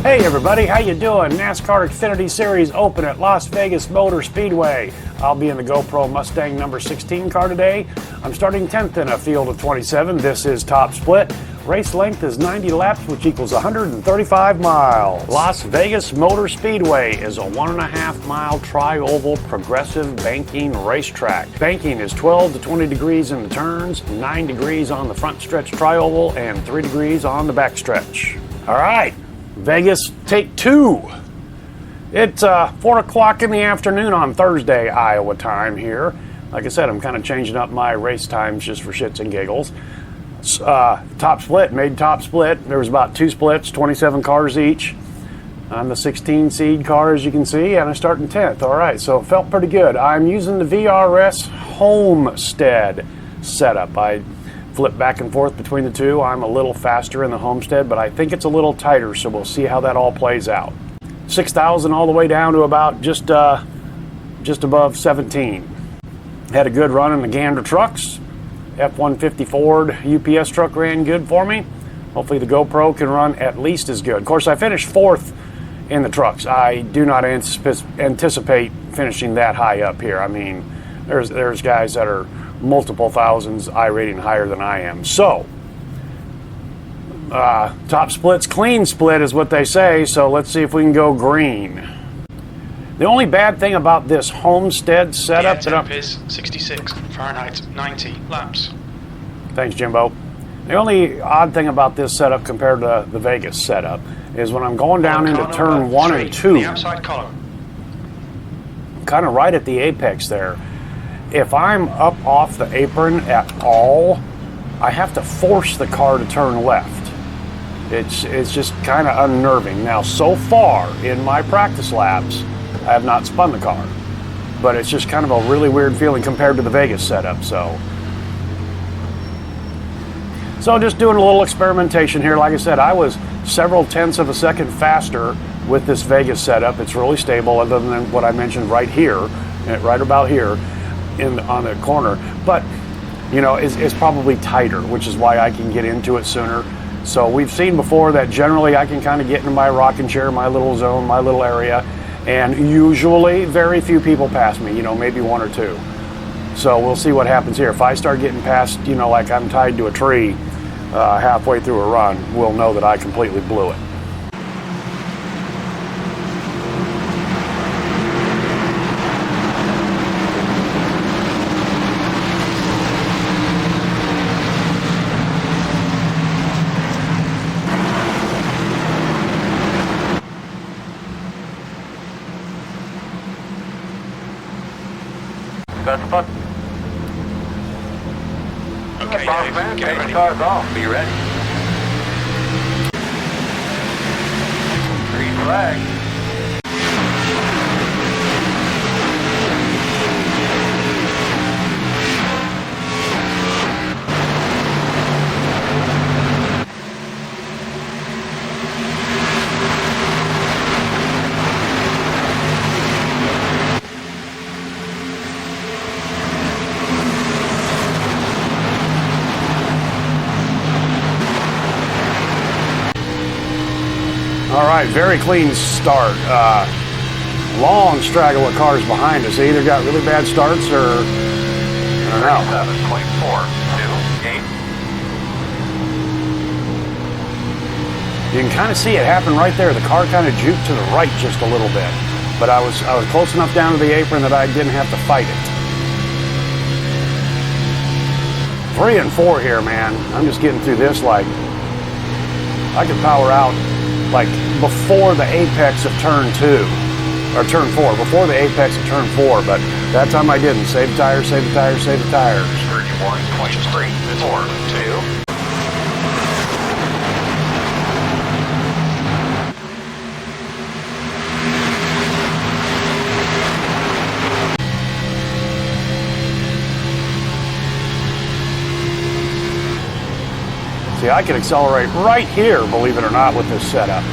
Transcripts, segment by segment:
Hey everybody, how you doing? NASCAR Xfinity Series open at Las Vegas Motor Speedway. I'll be in the GoPro Mustang number 16 car today. I'm starting 10th in a field of 27. This is top split. Race length is 90 laps, which equals 135 miles. Las Vegas Motor Speedway is a 1.5 mile tri-oval progressive banking racetrack. Banking is 12 to 20 degrees in the turns, 9 degrees on the front stretch tri-oval, and 3 degrees on the back stretch. All right. Vegas, take two. It's 4 o'clock in the afternoon on Thursday, Iowa time here. Like I said, I'm kind of changing up my race times just for shits and giggles. Top split, made top split. There was about 2 splits, 27 cars each. I'm the 16 seed car, as you can see, and I'm starting 10th. All right, so it felt pretty good. I'm using the VRS Homestead setup. I flip back and forth between the two. I'm a little faster in the Homestead, but I think it's a little tighter, so we'll see how that all plays out. 6,000 all the way down to about just above 17. Had a good run in the Gander trucks. F-150 Ford UPS truck ran good for me. Hopefully the GoPro can run at least as good. Of course, I finished 4th in the trucks. I do not anticipate finishing that high up here. I mean, there's guys that are multiple thousands I-rating higher than I am. So, top split's clean split is what they say, so let's see if we can go green. The only bad thing about this Homestead setup... The temp is 66 Fahrenheit, 90 laps. Thanks, Jimbo. The only odd thing about this setup compared to the Vegas setup is when I'm going down into turn 1 and 2, the outside column, kind of right at the apex there, if I'm up off the apron at all, I have to force the car to turn left. It's just kind of unnerving. Now, so far in my practice laps, I have not spun the car, but it's just kind of a really weird feeling compared to the Vegas setup. So just doing a little experimentation here. Like I said, I was several tenths of a second faster with this Vegas setup. It's really stable, other than what I mentioned right here, right about here on the corner. But you know, it's probably tighter, which is why I can get into it sooner. So we've seen before that generally I can kind of get into my rocking chair, my little zone, my little area, and usually very few people pass me, you know, maybe 1 or 2. So we'll see what happens here. If I start getting past, you know, like I'm tied to a tree halfway through a run, we'll know that I completely blew it. Okay, Dave, get ready. Cars off. Be ready. Green flag. All right, very clean start. Long straggle of cars behind us. They either got really bad starts or I don't know. 7.4, 2, 8. You can kind of see it happen right there. The car kind of juked to the right just a little bit, but I was close enough down to the apron that I didn't have to fight it. 3 and 4 here, man. I'm just getting through this like I could power out like before the apex of turn 2 or turn 4, before the apex of turn 4, but that time I didn't. Save the tires, save the tires, save the tires. 31.3, 4, 2. See, I can accelerate right here, believe it or not, with this setup.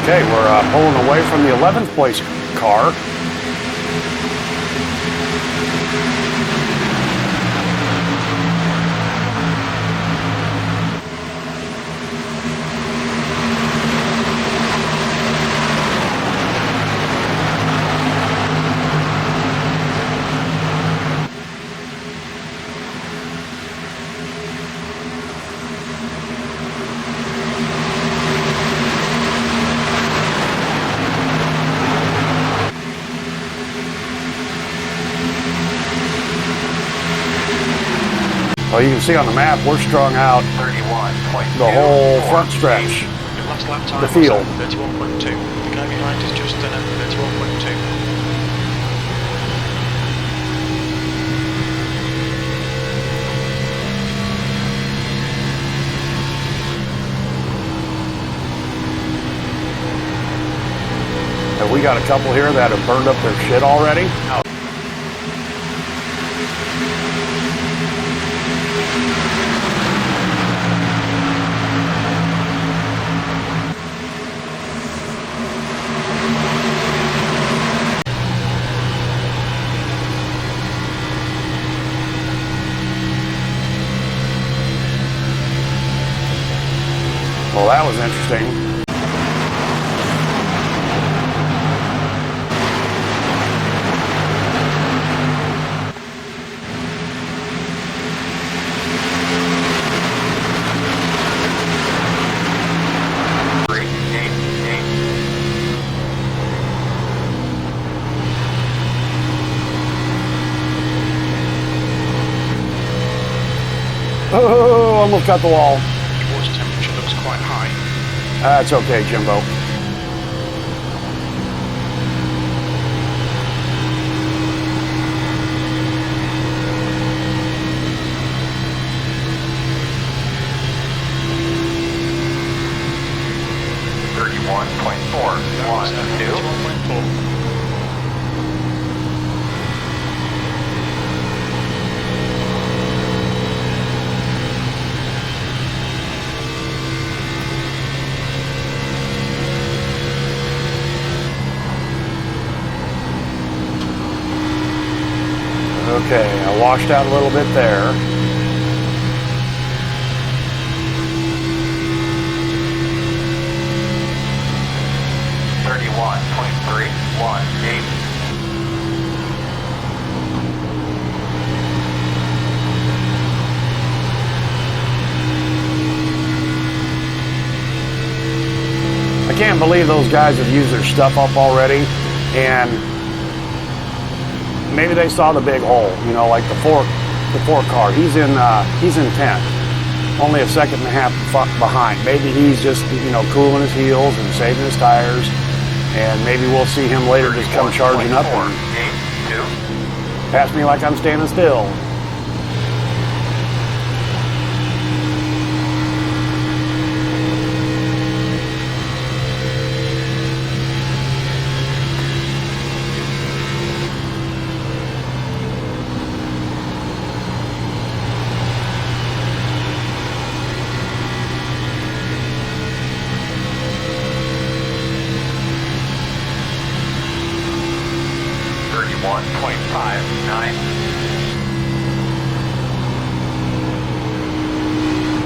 Okay, we're pulling away from the 11th place car. Well, you can see on the map, we're strung out 31.2. the whole front stretch. Your last lap time The field. was 31.2. The guy behind is just done at 31.2. And we got a couple here that have burned up their shit already. Well, that was interesting. 388. Oh, almost got the wall. Your water temperature looks quite high. That's okay, Jimbo. That was 31.4. Okay, I washed out a little bit there. I can't believe those guys have used their stuff up already, and maybe they saw the big hole, you know, like the four car. He's in 10th, only a second and a half behind. Maybe he's just, you know, cooling his heels and saving his tires, and maybe we'll see him later just come charging up and pass me like I'm standing still.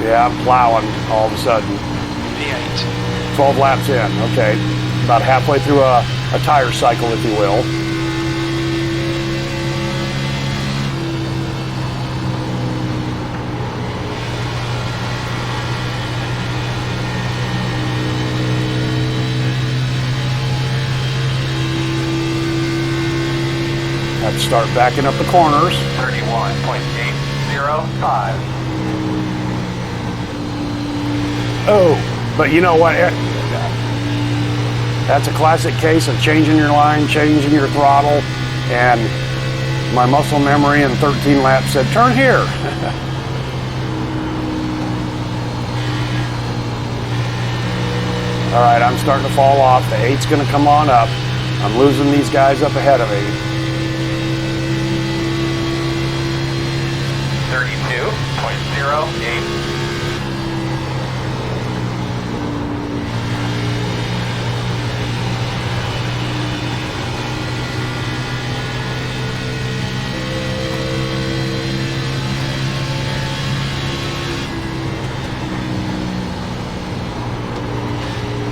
Yeah, I'm plowing all of a sudden. P8. 12 laps in, okay. About halfway through a tire cycle, if you will. Have to start backing up the corners. 31.805. Oh, but you know what? That's a classic case of changing your line, changing your throttle, and my muscle memory in 13 laps said, turn here. All right, I'm starting to fall off. The 8's going to come on up. I'm losing these guys up ahead of me. 32.08.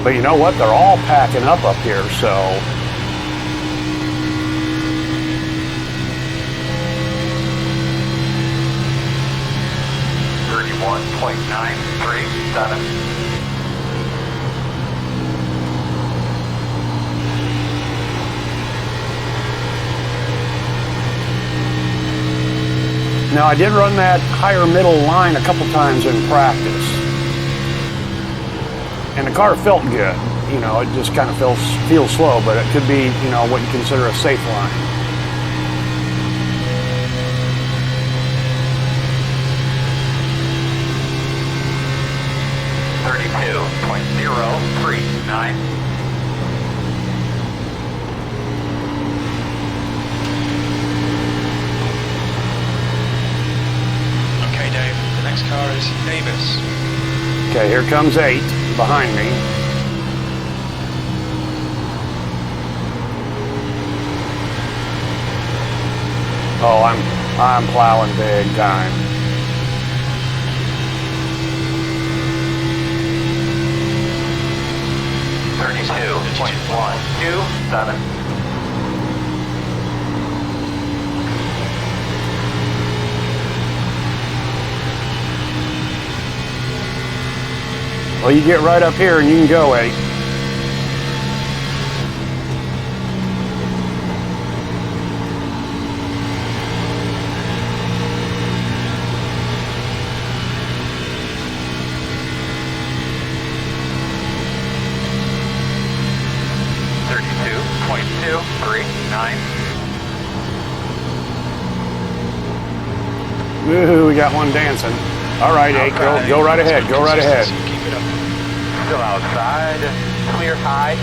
But you know what? They're all packing up here, so... .937. Now, I did run that higher middle line a couple times in practice. And the car felt good. You know, it just kind of feels slow, but it could be, you know, what you consider a safe line. .039. Okay, Dave. The next car is Davis. Okay, here comes 8 behind me. Oh, I'm plowing big time. .127. Well, you get right up here and you can go, 8. Woohoo, we got one dancing. All right, 8, go right ahead, go right ahead. Keep it up. Still outside. Clear high.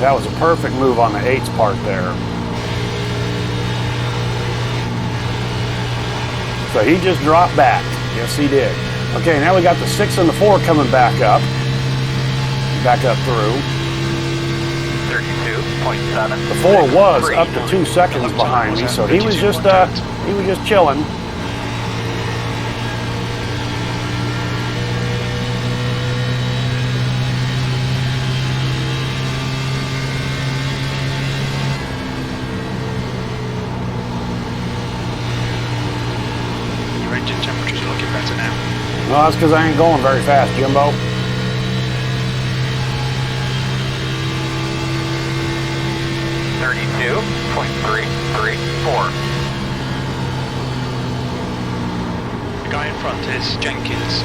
That was a perfect move on the 8's part there. So he just dropped back. Yes, he did. Okay, now we got the 6 and the 4 coming back up. Back up through. 32.7. The 4 was up to 2 seconds behind me, so he was just chilling. Your engine temperatures are looking better now. Well, that's because I ain't going very fast, Jimbo. .334. The guy in front is Jenkins.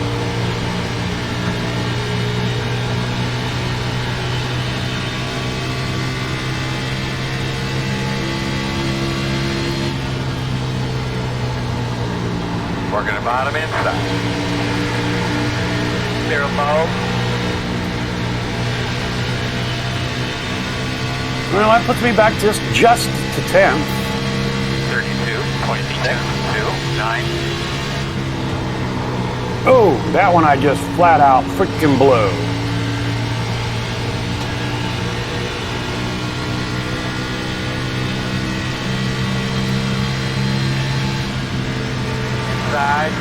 Working the bottom inside. Clear low. Well, that puts me back just to 10th. 32.629. Oh, that one I just flat out freaking blew. Inside.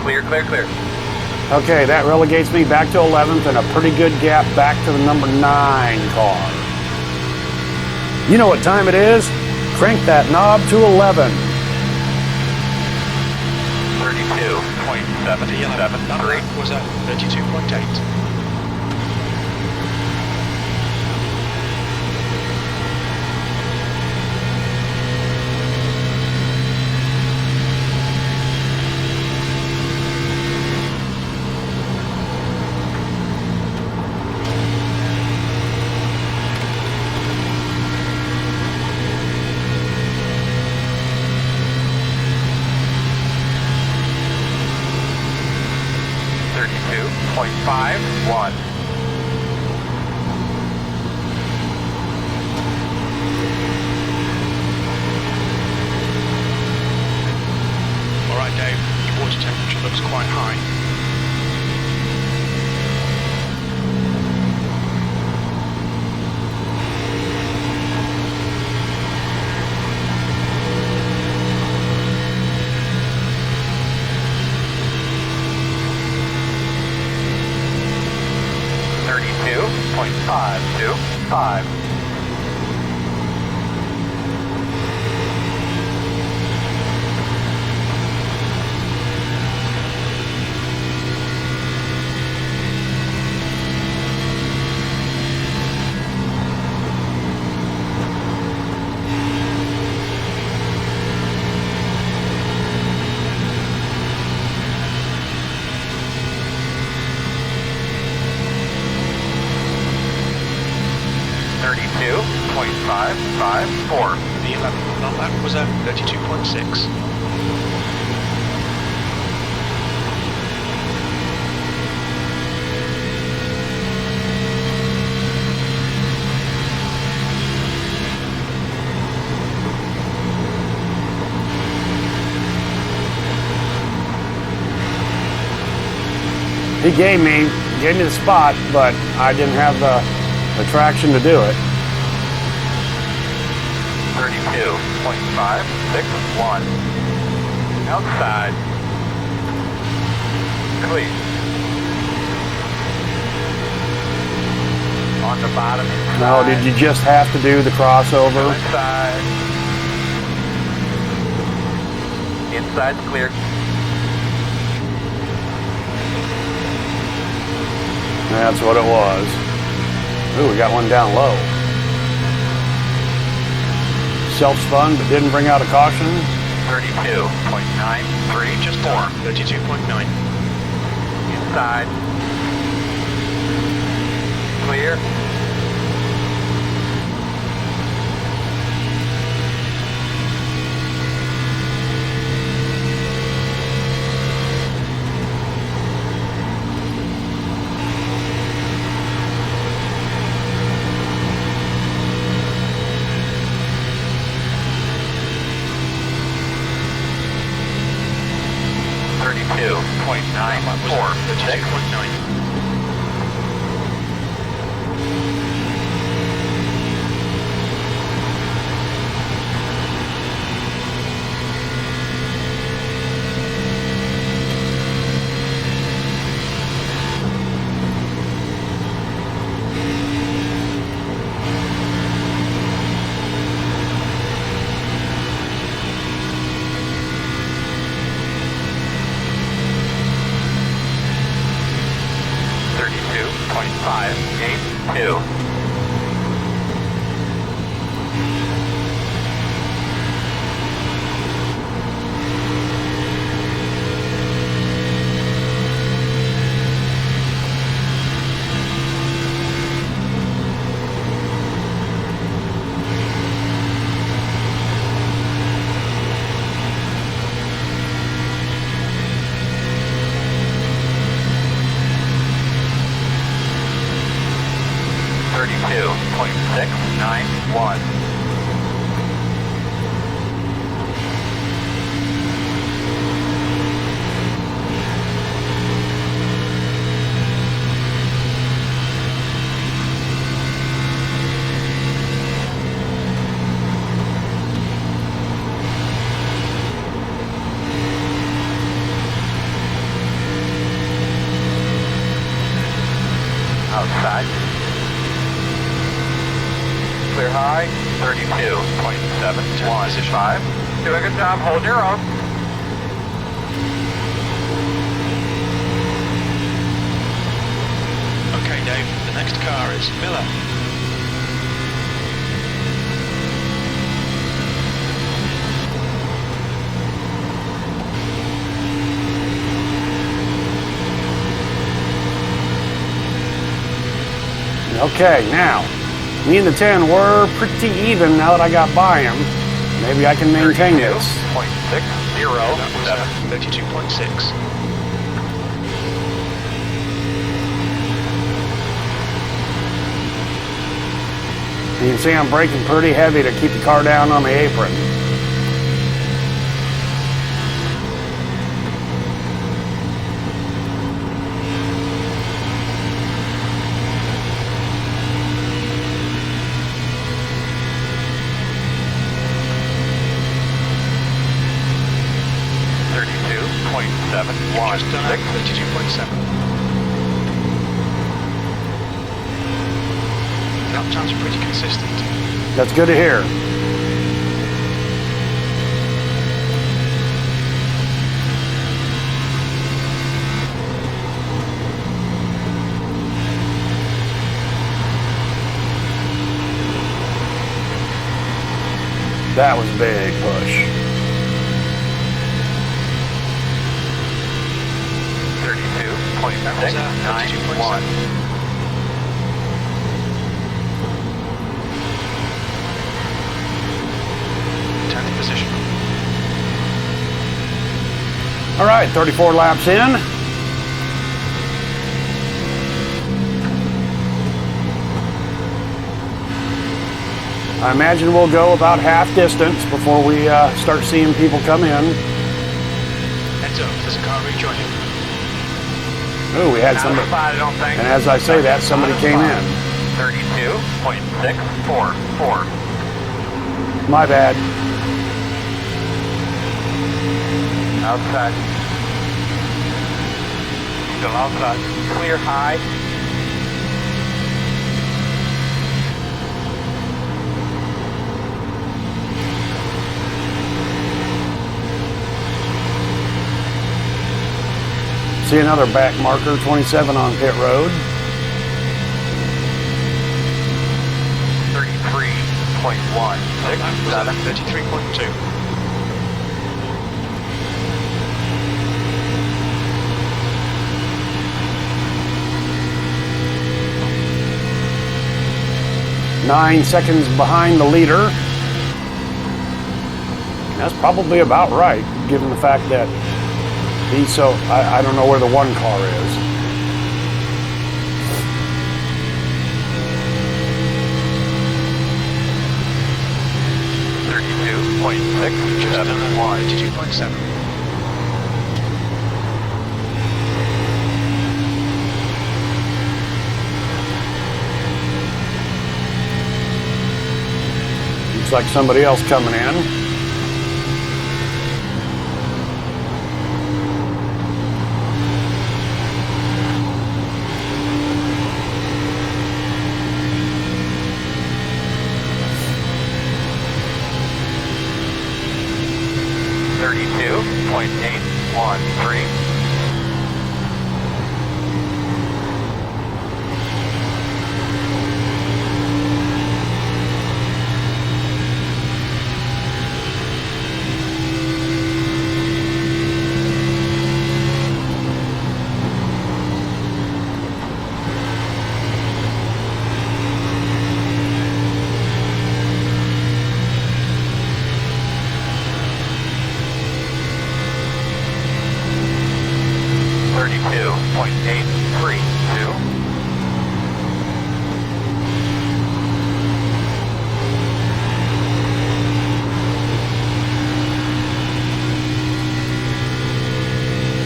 Clear, clear, clear. Okay, that relegates me back to 11th and a pretty good gap back to the number 9 car. You know what time it is? Crank that knob to 11. 32.773. Was at 32.8. .51. All right, Dave. Your water temperature looks quite high. 5. .554. The 11th on lap was at 32.6. He gave me the spot, but I didn't have the traction to do it. 32.561. Outside. Clear. On the bottom. Inside. No, did you just have to do the crossover? Inside. Inside's clear. That's what it was. Ooh, we got one down low. Self-spun, but didn't bring out a caution. 32.934. Just 32.9. Inside. Clear. That was at 32.9. Outside. Clear high, 32.715. Doing a good job, hold your own. Okay, Dave, the next car is Miller. Okay, now, me and the 10 were pretty even now that I got by him. Maybe I can maintain this. 32.60. That was at 32.6. You can see I'm braking pretty heavy to keep the car down on the apron. Just done at 32.7. That lap times are pretty consistent. That's good to hear. That was a big push. 32.691. 10th position. All right, 34 laps in. I imagine we'll go about half distance before we start seeing people come in. Heads up, there's a car rejoining. Oh, we had somebody. I don't think. And as I say that, somebody came in. 32.644. My bad. Outside. Still outside. Clear high. See another back marker, 27 on pit road. 33.167. 33.2. Nine seconds behind the leader. That's probably about right, given the fact that he's so, I don't know where the one car is. Just done a 32.7. Looks like somebody else coming in.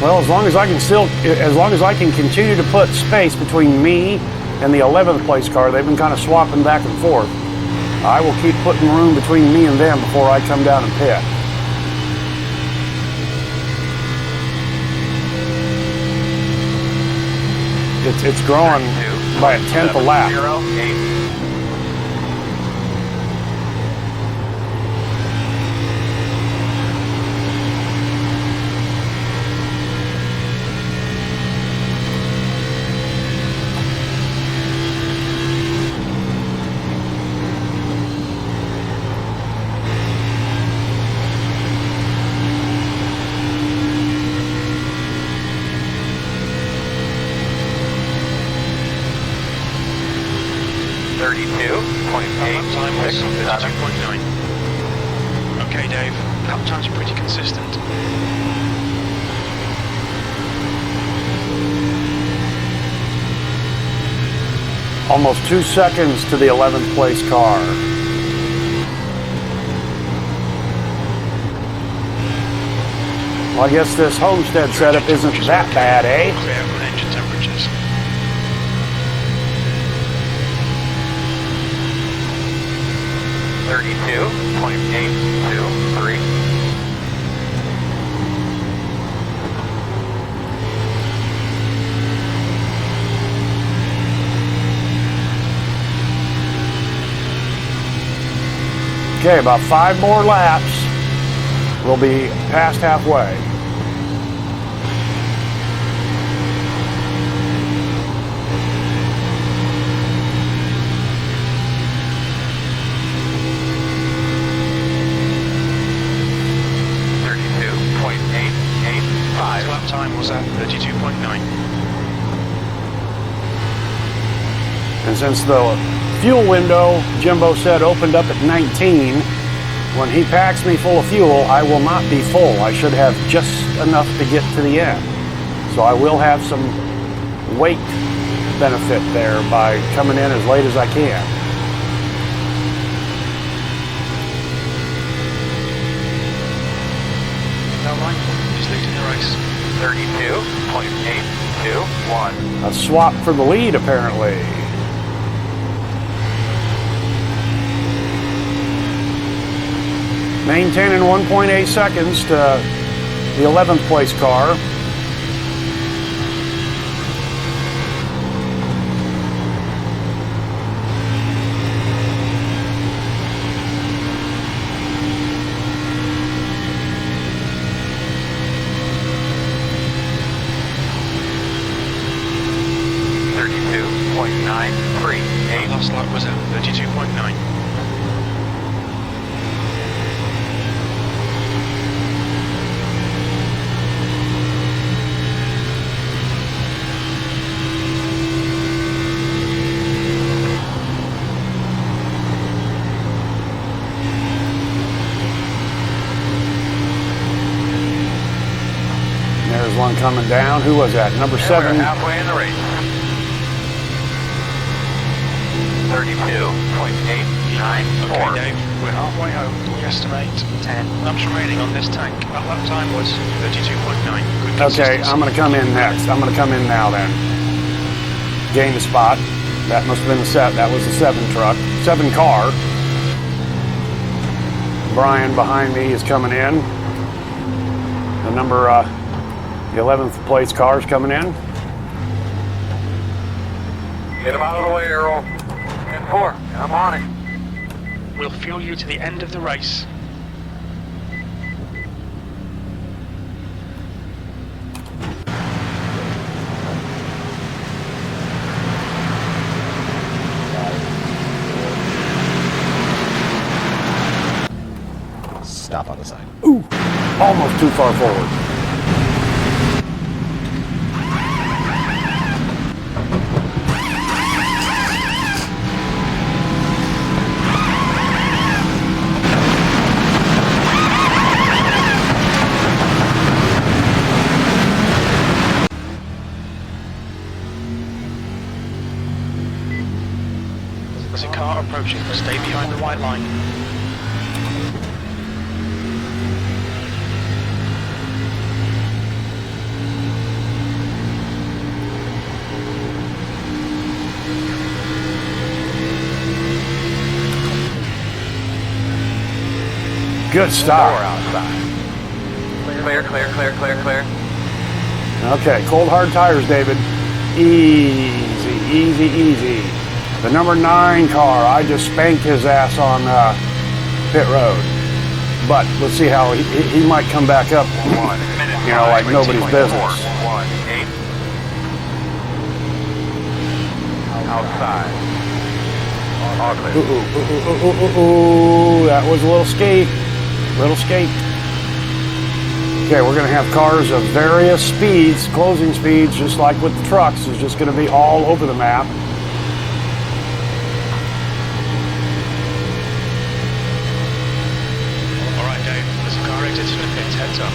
Well, as long as I can continue to put space between me and the 11th place car, they've been kind of swapping back and forth. I will keep putting room between me and them before I come down and pit. It's growing by a tenth a lap. 08. Time was 32.9. Okay, Dave. Lap times are pretty consistent. Almost 2 seconds to the 11th place car. Well, I guess this homestead setup isn't that bad, eh? Clear on engine temperatures. 32.823. Okay, about 5 more laps. We'll be past halfway. Lap time was at 32.9. And since the fuel window, Jimbo said, opened up at 19, when he packs me full of fuel, I will not be full. I should have just enough to get to the end. So I will have some weight benefit there by coming in as late as I can. No line, he's leading the race. 32.821. A swap for the lead, apparently. Maintaining 1.8 seconds to the 11th place car. Last lap was at 32.9. There's one coming down. Who was that? Number 7. We're halfway in the race. 32.894. Okay, Dave, we're halfway home. We estimate 10 laps remaining on this tank. That lap time was 32.9. Good Okay, consistency. I'm going to come in next. I'm going to come in now then. Gain the spot. That must have been the set. That was the 7 truck. 7 car. Brian behind me is coming in. The number, the 11th place car is coming in. Get him out of the way, Earl. 10-4. I'm on it. We'll fuel you to the end of the race. Stop on the side. Ooh, almost too far forward. There's a car approaching. Stay behind the white line. Good stop. Door outside. Clear. Okay, cold hard tires, David. Easy. The number 9 car, I just spanked his ass on pit road. But let's see how he might come back up, you know, like nobody's business. 1-8. Outside. All clear. Ooh, that was a little skate. Okay, we're going to have cars of various speeds, closing speeds, just like with the trucks. It's just going to be all over the map. All right, Dave. There's a car exiting the pits. Heads up.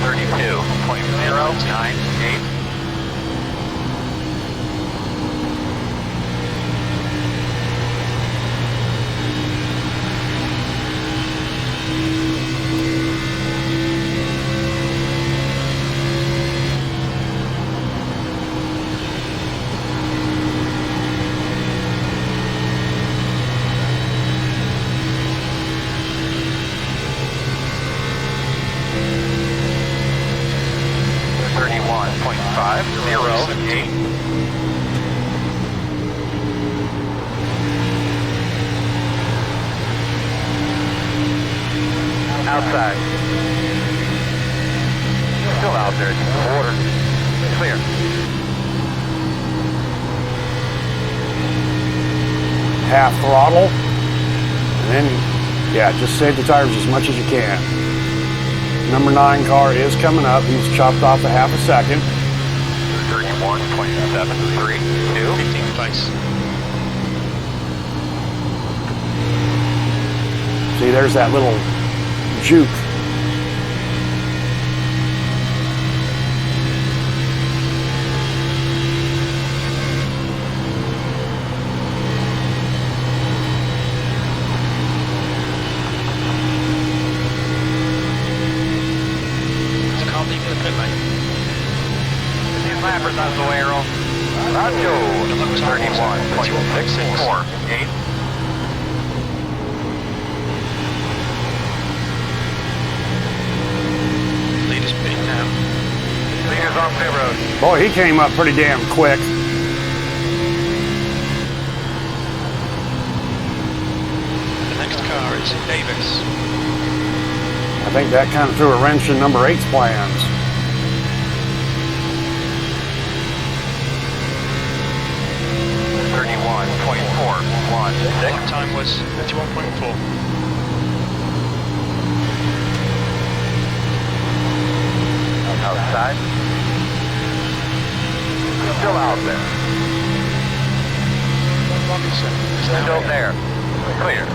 32.098. outside. Still out there, quarter. Clear. Half throttle. And then, yeah, just save the tires as much as you can. Number 9 car is coming up. He's chopped off a half a second. 31.732. 15th place. See, there's that little juke. Can't leave the pit lane. These lappers out of the way, Earl. Roger. 31.648. Leader's pit now. Leaders on pit road. Boy, he came up pretty damn quick. The next car is Davis. I think that kind of threw a wrench in number 8's plans. Lap time was 31.4. Outside. Still out there. Robinson is now Still in. there. Clear.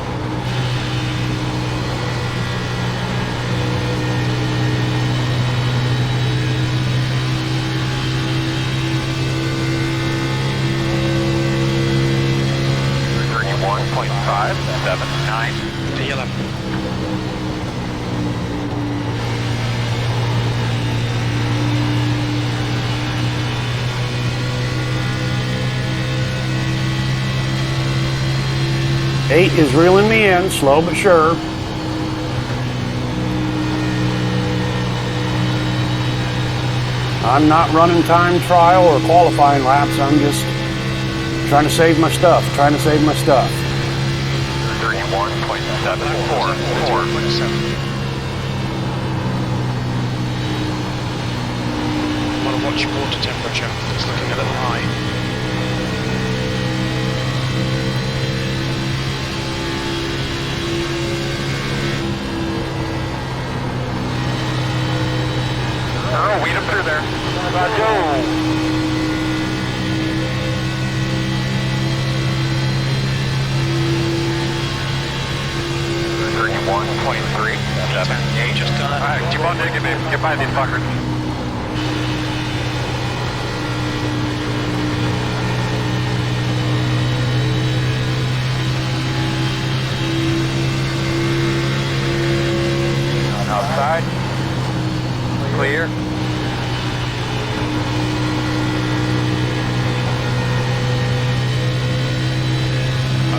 .579 P11. Eight is reeling me in, slow but sure. I'm not running time trial or qualifying laps. I'm just trying to save my stuff, 31.744. Want to watch your water temperature. It's looking a little high. Oh, weed him through there. Roger. Just done. Alright, keep on digging, babe. Get by these fuckers. Outside. Clear.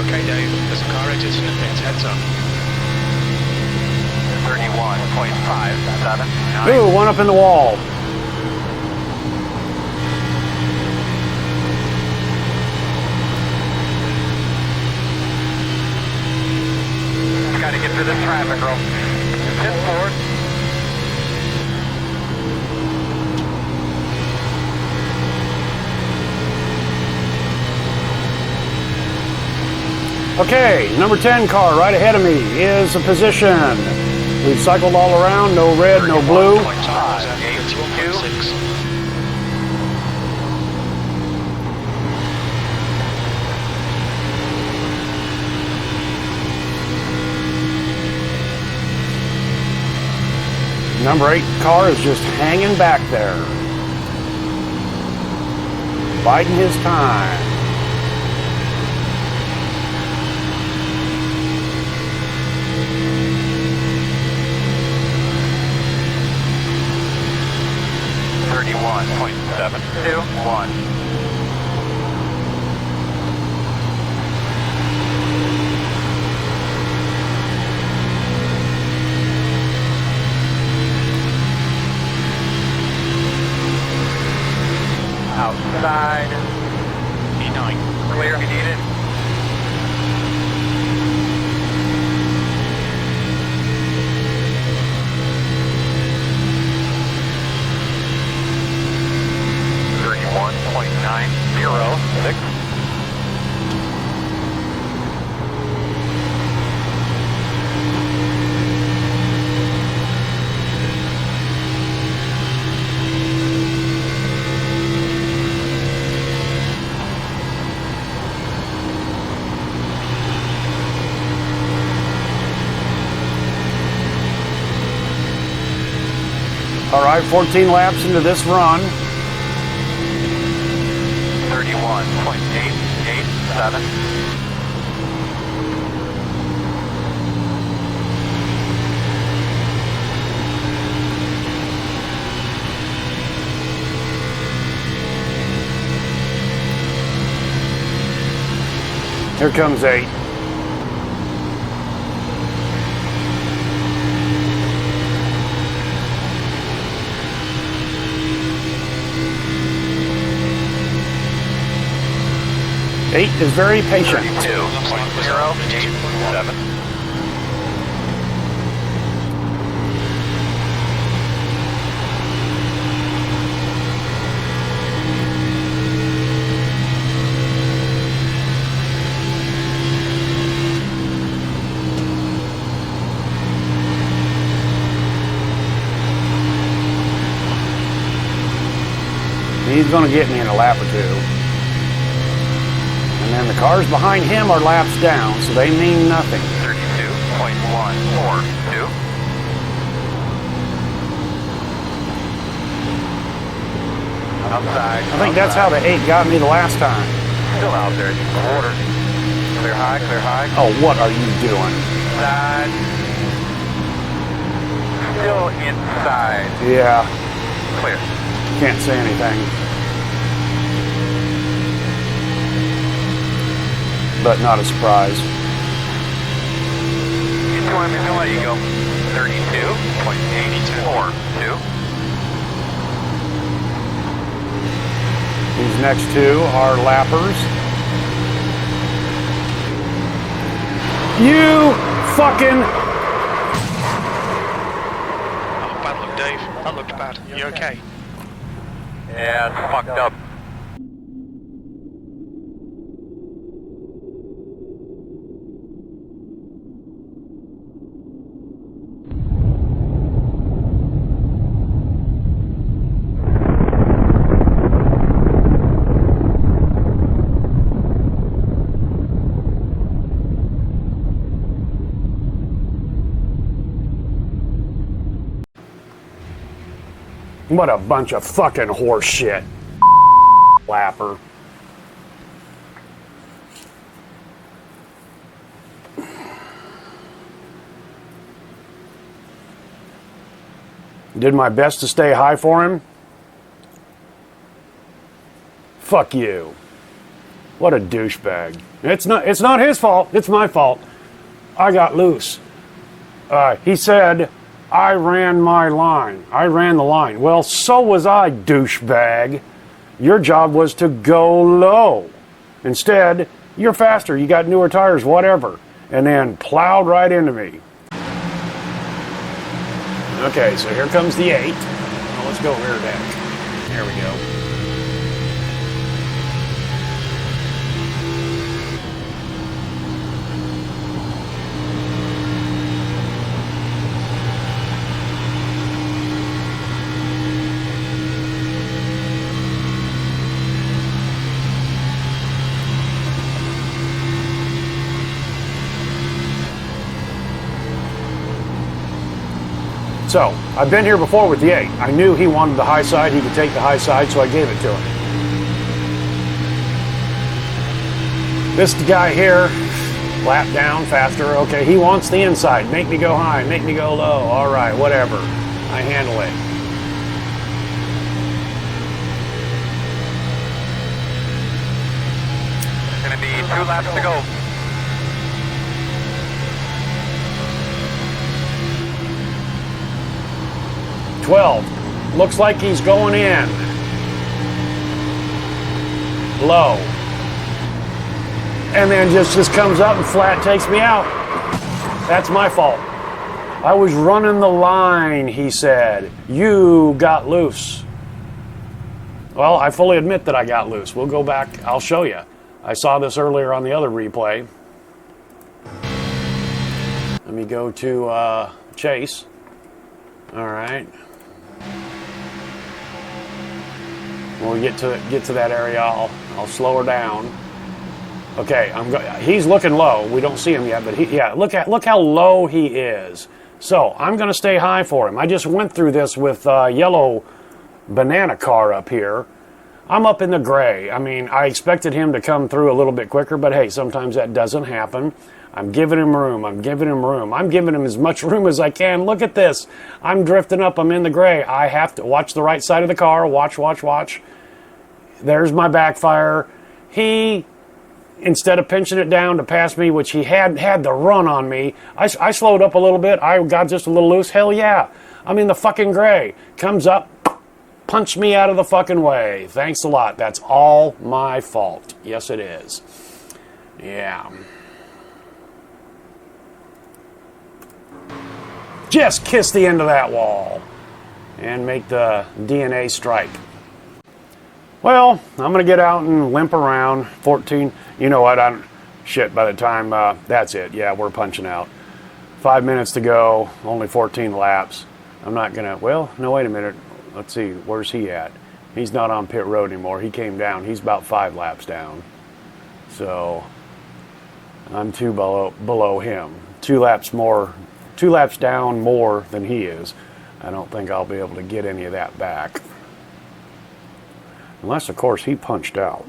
Okay, Dave. There's a car exiting the pits. Heads up. 31.579. Ooh, one up in the wall. Gotta get through this traffic, girl. Pit forward. Okay, number 10 car right ahead of me is a position. We've cycled all around, no red, no blue. Time was at 31.6. Number 8 car is just hanging back there. Biding his time. .721. Outside. E9. Clear if you need it. All right, 14 laps into this run. 31.887. Here comes 8. Eight is very patient. 32.087. He's going to get me in a lap or two. And then the cars behind him are laps down, so they mean nothing. 32.142. Outside. I think that's how the 8 got me the last time. Still out there. Quarter. Clear high, clear high. Oh, what are you doing? Inside. Still inside. Yeah, Clear. can't say anything. But not a surprise. He's going to let you go. 32.842. These next two are lappers. You fucking... Oh, bad luck, Dave. That looked bad. You okay? Yeah, it's fucked up. What a bunch of fucking horse shit. Lapper. Did my best to stay high for him. Fuck you. What a douchebag. It's not his fault. It's my fault. I got loose. He said, I ran my line. I ran the line. Well, so was I, douchebag. Your job was to go low. Instead, you're faster. You got newer tires, whatever. And then plowed right into me. Okay, so here comes the 8. Well, let's go rear deck. There we go. So, I've been here before with the 8. I knew he wanted the high side, he could take the high side, so I gave it to him. This guy here, lap down, faster, okay, he wants the inside. Make me go high, make me go low, all right, whatever. I handle it. It's going to be 2 laps to go. Looks like he's going in. Low. And then just comes up and flat takes me out. That's my fault. I was running the line, he said. You got loose. Well, I fully admit that I got loose. We'll go back. I'll show you. I saw this earlier on the other replay. Let me go to Chase. All right. When we get to that area, I'll slow her down. Okay, he's looking low. We don't see him yet, but look how low he is. So I'm going to stay high for him. I just went through this with yellow banana car up here. I'm up in the gray. I mean, I expected him to come through a little bit quicker, but hey, sometimes that doesn't happen. I'm giving him room. I'm giving him room. I'm giving him as much room as I can. Look at this. I'm drifting up. I'm in the gray. I have to watch the right side of the car. Watch, watch, watch. There's my backfire. He, instead of pinching it down to pass me, which he had the run on me, I slowed up a little bit. I got just a little loose. Hell yeah. I'm in the fucking gray. Comes up, punch me out of the fucking way. Thanks a lot. That's all my fault. Yes, it is. Yeah. Just kiss the end of that wall and make the DNA strike. Well, I'm going to get out and limp around. 14, you know what, shit, by the time, that's it. Yeah, we're punching out. 5 minutes to go, only 14 laps. I'm not going to, well, no, wait a minute. Let's see, where's he at? He's not on pit road anymore. He came down. He's about 5 laps down. So, I'm 2 below him. 2 laps more. 2 laps down more than he is. I don't think I'll be able to get any of that back. Unless, of course, he punched out.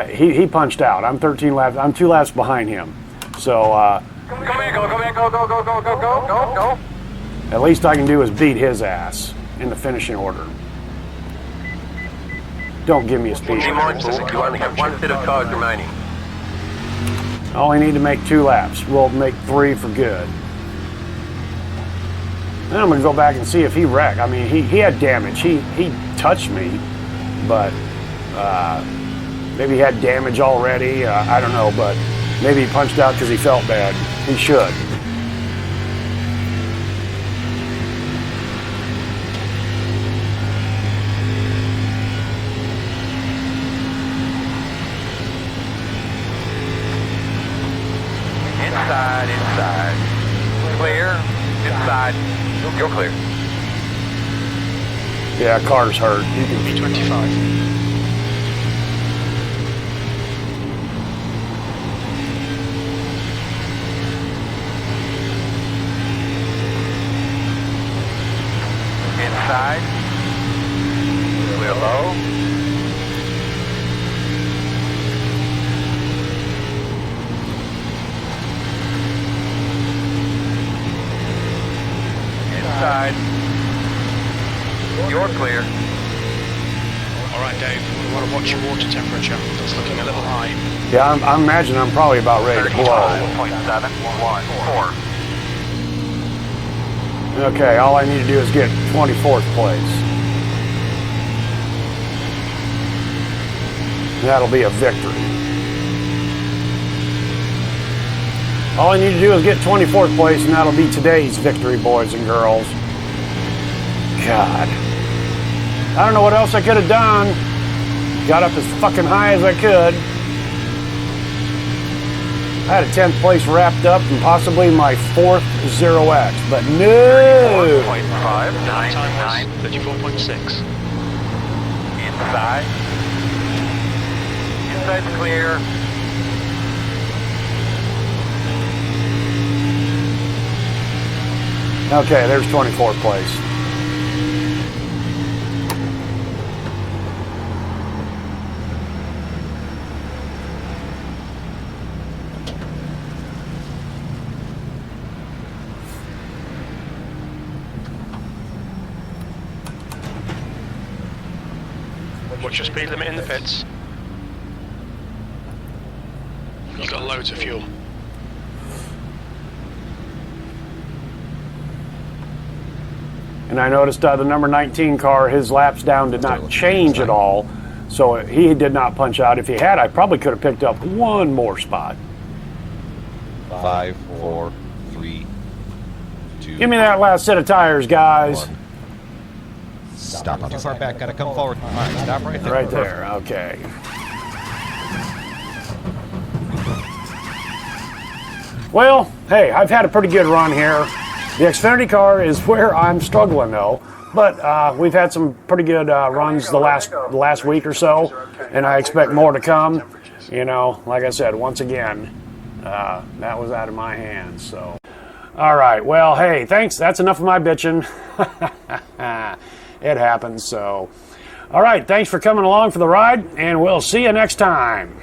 He punched out. I'm 13 laps. I'm 2 laps behind him. So, Come in, go. at least I can do is beat his ass in the finishing order. Don't give me a speed. Be mindful, you only have 1 set of cars remaining. I only need to make 2 laps. We'll make 3 for good. Then I'm going to go back and see if he wrecked. I mean, he had damage. He touched me, but maybe he had damage already. I don't know, but maybe he punched out because he felt bad. He should. Inside. Clear. Inside. You're clear. Yeah, car's hurt. You can be 25. Inside. Clear low. Inside. You're clear. All right, Dave. We want to watch your water temperature. It's looking a little high. Yeah, I imagine I'm probably about ready to blow. 35.714. Okay, all I need to do is get 24th place. That'll be a victory. All I need to do is get 24th place, and that'll be today's victory, boys and girls. God. I don't know what else I could have done. Got up as fucking high as I could. I had a 10th place wrapped up and possibly my 4th 0X, but no! 34.5. Time was 34.6. Inside. Inside's clear. Okay, there's 24th place. What's your speed limit in the pits? You've got loads of fuel. And I noticed the number 19 car, his laps down did not change at all. So he did not punch out. If he had, I probably could have picked up one more spot. 5, 4, 3, 2. Give me that last set of tires, guys. 1. Stop. Not too far back. Gotta come forward. All right, stop right there. Right there. Okay. Well, hey, I've had a pretty good run here. The Xfinity car is where I'm struggling, though. But we've had some pretty good runs the last week or so, and I expect more to come. you know, like I said, once again, that was out of my hands. So, all right. Well, hey, thanks. That's enough of my bitching. It happens. So, all right. Thanks for coming along for the ride, and we'll see you next time.